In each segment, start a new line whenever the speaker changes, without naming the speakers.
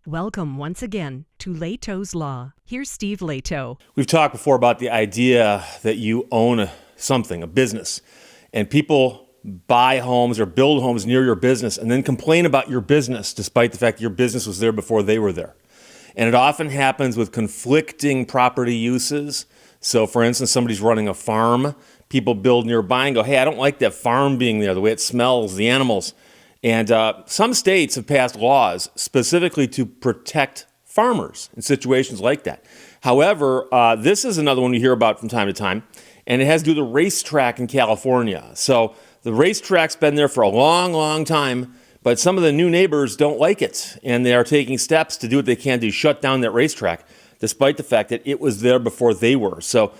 Welcome once again to Lehto's Law. Here's Steve Lehto.
We've talked before about the idea that you own something, a business, and people buy homes or build homes near your business and then complain about your business despite the fact that your business was there before they were there. And it often happens with conflicting property uses. So for instance, somebody's running a farm, people build nearby and go, hey, I don't like that farm being there, the way it smells, the animals. And some states have passed laws specifically to protect farmers in situations like that. However, this is another one you hear about from time to time, and it has to do with the racetrack in California. So the racetrack's been there for a long, long time, but some of the new neighbors don't like it, and they are taking steps to do what they can to shut down that racetrack, despite the fact that it was there before they were. So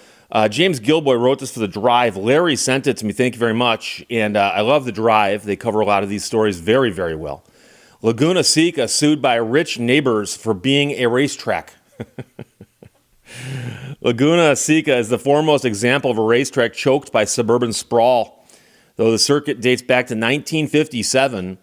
James Gilboy wrote this for The Drive. Larry sent it to me. Thank you very much. And I love The Drive. They cover a lot of these stories very, very well. Laguna Seca sued by rich neighbors for being a racetrack. Laguna Seca is the foremost example of a racetrack choked by suburban sprawl. Though the circuit dates back to 1957,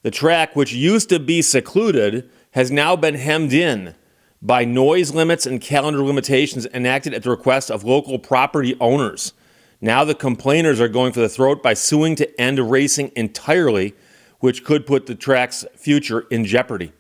the track, which used to be secluded, has now been hemmed in by noise limits and calendar limitations enacted at the request of local property owners. Now the complainers are going for the throat by suing to end racing entirely, which could put the track's future in jeopardy.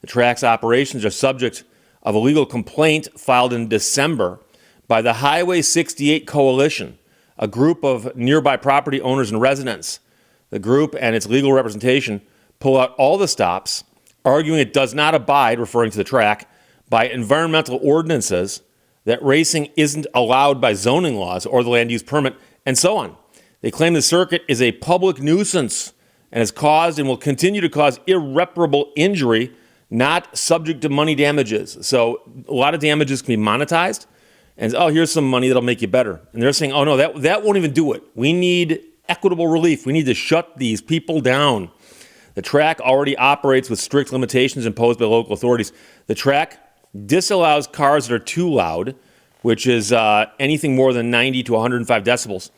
The track's operations are subject of a legal complaint filed in December by the Highway 68 Coalition, a group of nearby property owners and residents. The group and its legal representation pull out all the stops, arguing it does not abide, referring to the track, by environmental ordinances, that racing isn't allowed by zoning laws or the land use permit, and so on. They claim the circuit is a public nuisance and has caused and will continue to cause irreparable injury, not subject to money damages. So a lot of damages can be monetized, and here's some money that'll make you better. And they're saying, no, that won't even do it. We need equitable relief. We need to shut these people down. The track already operates with strict limitations imposed by local authorities. The track disallows cars that are too loud, which is anything more than 90 to 105 decibels.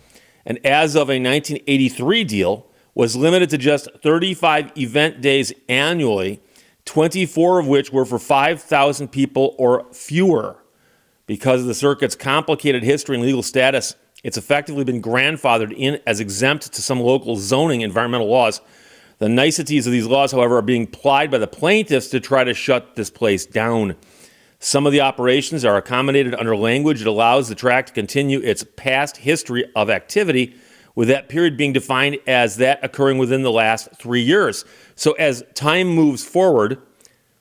And as of a 1983 deal, was limited to just 35 event days annually, 24 of which were for 5,000 people or fewer. Because of the circuit's complicated history and legal status, it's effectively been grandfathered in as exempt to some local zoning environmental laws. The niceties of these laws, however, are being applied by the plaintiffs to try to shut this place down. Some of the operations are accommodated under language that allows the track to continue its past history of activity, with that period being defined as that occurring within the last 3 years. So as time moves forward,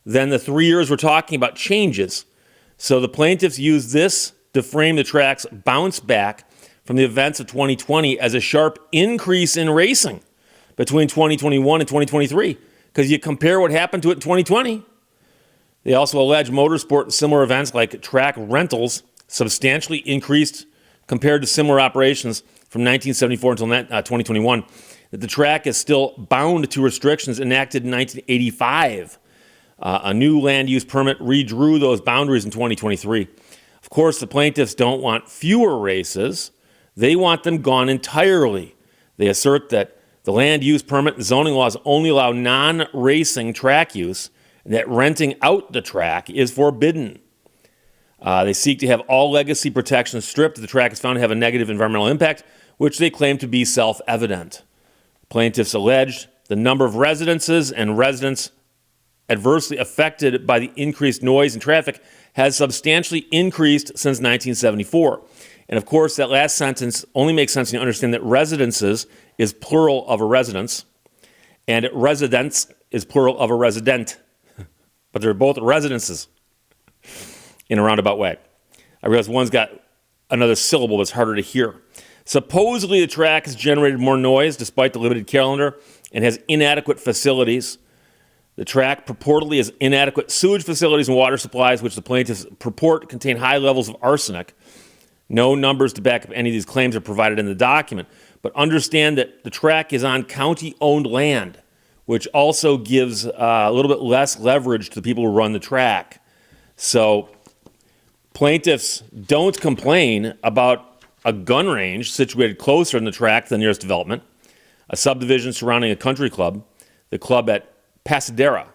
then the 3 years we're talking about changes. So the plaintiffs use this to frame the track's bounce back from the events of 2020 as a sharp increase in racing between 2021 and 2023, because you compare what happened to it in 2020. They also allege motorsport and similar events like track rentals substantially increased compared to similar operations from 1974 until 2021, that the track is still bound to restrictions enacted in 1985. A new land use permit redrew those boundaries in 2023. Of course, the plaintiffs don't want fewer races. They want them gone entirely. They assert that the land use permit and zoning laws only allow non-racing track use, and that renting out the track is forbidden. They seek to have all legacy protections stripped if the track is found to have a negative environmental impact, which they claim to be self-evident. Plaintiffs alleged the number of residences and residents adversely affected by the increased noise and traffic has substantially increased since 1974. And of course, that last sentence only makes sense when you understand that residences is plural of a residence, and residence is plural of a resident. But they're both residences in a roundabout way. I realize one's got another syllable that's harder to hear. Supposedly, the track has generated more noise despite the limited calendar and has inadequate facilities. The track purportedly has inadequate sewage facilities and water supplies, which the plaintiffs purport contain high levels of arsenic. No numbers to back up any of these claims are provided in the document. But understand that the track is on county-owned land, which also gives a little bit less leverage to the people who run the track. So plaintiffs don't complain about a gun range situated closer in the track to the nearest development, a subdivision surrounding a country club, the club at Pasadena,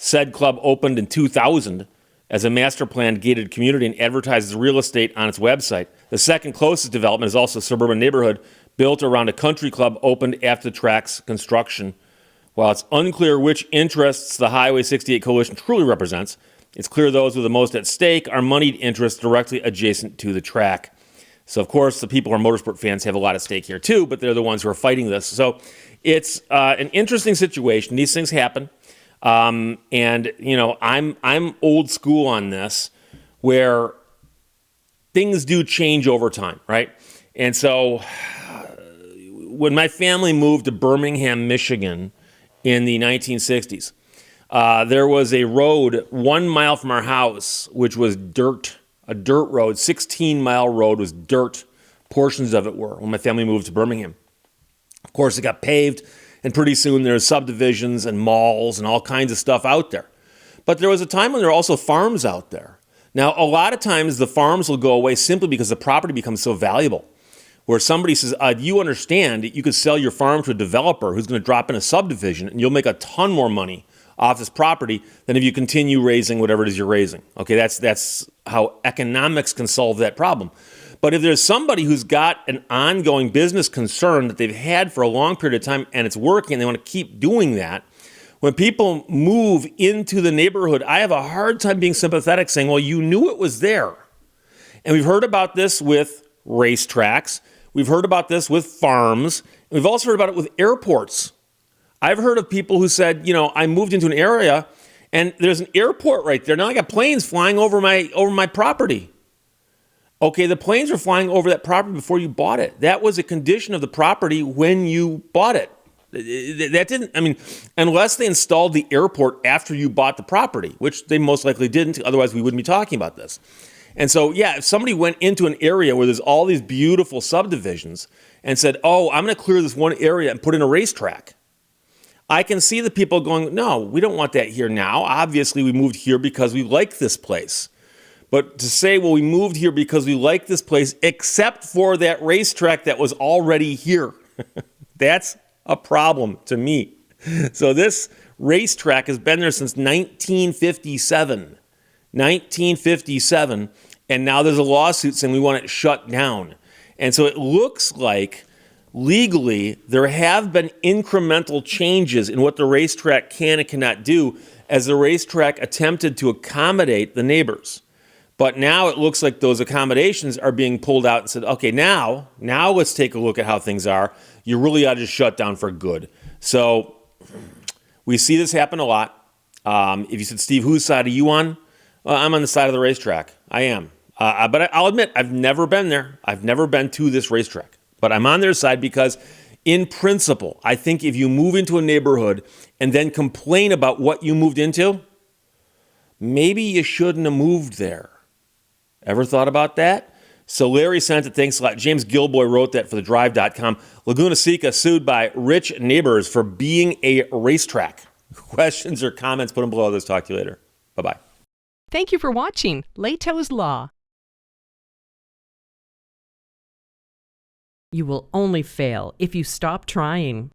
Said club opened in 2000 as a master planned gated community and advertises real estate on its website. The second closest development is also a suburban neighborhood built around a country club opened after the track's construction. While it's unclear which interests the Highway 68 Coalition truly represents, it's clear those with the most at stake are moneyed interests directly adjacent to the track. So, of course, the people who are motorsport fans have a lot at stake here, too, but they're the ones who are fighting this. So it's an interesting situation. These things happen. And, you know, I'm old school on this, where things do change over time, right? And so when my family moved to Birmingham, Michigan in the 1960s, there was a road 1 mile from our house, which was dirt, a dirt road, 16-mile road was dirt. Portions of it were when my family moved to Birmingham. Of course, it got paved, and pretty soon there's subdivisions and malls and all kinds of stuff out there. But there was a time when there were also farms out there. Now, a lot of times the farms will go away simply because the property becomes so valuable, where somebody says, you understand that you could sell your farm to a developer who's going to drop in a subdivision and you'll make a ton more money off this property than if you continue raising whatever it is you're raising. Okay, that's how economics can solve that problem. But if there's somebody who's got an ongoing business concern that they've had for a long period of time and it's working and they want to keep doing that, when people move into the neighborhood, I have a hard time being sympathetic, saying, well, you knew it was there. And we've heard about this with racetracks. We've heard about this with farms. And we've also heard about it with airports. I've heard of people who said, you know, I moved into an area and there's an airport right there. Now I got planes flying over my property. Okay, the planes were flying over that property before you bought it. That was a condition of the property when you bought it. That didn't, I mean, unless they installed the airport after you bought the property, which they most likely didn't, otherwise we wouldn't be talking about this. And so, yeah, if somebody went into an area where there's all these beautiful subdivisions and said, oh, I'm going to clear this one area and put in a racetrack, I can see the people going, no, we don't want that here now. Obviously, we moved here because we like this place. But to say, well, we moved here because we like this place, except for that racetrack that was already here, that's a problem to me. So this racetrack has been there since 1957. 1957, and now there's a lawsuit saying we want it shut down. And so it looks like legally there have been incremental changes in what the racetrack can and cannot do as the racetrack attempted to accommodate the neighbors. But now it looks like those accommodations are being pulled out and said, okay, now let's take a look at how things are. You really ought to just shut down for good. So we see this happen a lot. If you said, Steve, whose side are you on? Well, I'm on the side of the racetrack. I am. But I'll admit, I've never been there. I've never been to this racetrack. But I'm on their side because, in principle, I think if you move into a neighborhood and then complain about what you moved into, maybe you shouldn't have moved there. Ever thought about that? So Larry sent it. Thanks a lot. James Gilboy wrote that for thedrive.com. Laguna Seca sued by rich neighbors for being a racetrack. Questions or comments, put them below. Let's talk to you later. Bye-bye.
Thank you for watching Lehto's Law. You will only fail if you stop trying.